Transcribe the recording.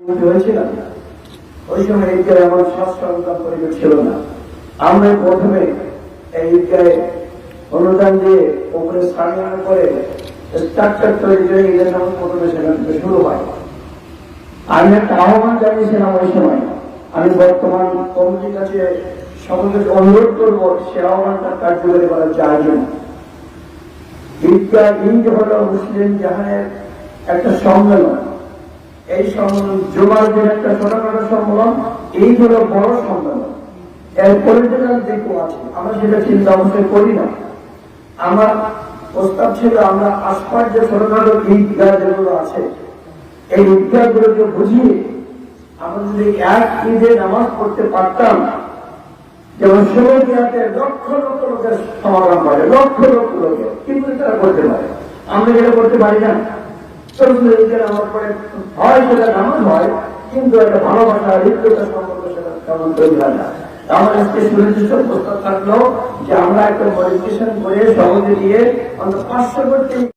হয়েছিল ওই সময় ঈদগাহে এমন সচ্ছলতার পরিবেশ ছিল না। আমরা প্রথমে এই ঈদগাহে অনুদান দিয়ে উপরে স্থানীয় করে স্ট্রাকচার তৈরি করে ঈদের নামাজ প্রথমে সেখান থেকে শুরু হয়। আমি একটা আহ্বান জানিয়েছিলাম ওই সময়, আমি বর্তমান কমিটির কাছে সকলকে অনুরোধ করবো সে আহ্বানটা কার্যকরী করার জন্য। ঈদগাহ ঈদ হল মুসলিম জাহানের একটা সম্মেলন। এই সম্মেলন জুমার দিন একটা ছোটখাটো সম্মেলন, এই হলো বড় সম্মেলন। এর পলিটিক্যাল দিকও আছে, আমরা সেটা চিন্তা অবশ্যই করি না। আমার প্রস্তাব ছিল আমরা আশপাশ যে ছোটখাটো ঈদগাহ যেগুলো আছে এই ঈদগাহ গুলোকে বুঝিয়ে আমরা যদি এক ঈদে নামাজ পড়তে পারতাম, যেমন ষোলোদিয়াতে লক্ষ লক্ষ লোকের সমাগম করে, লক্ষ লক্ষ লোকের, কিন্তু তারা করতে পারে, আমরা যেটা করতে পারি না। নামাজ পড়ে হয় সেটা নামাজ হয়, কিন্তু একটা ভালোবাসা হৃদয়তার সম্পর্ক সেটা তেমন তৈরি হয় না। আমাদের সুনির্দিষ্ট প্রস্তাব থাকলো যে আমরা একটা মডিফিকেশন করে সহজে দিয়ে অন্তত 500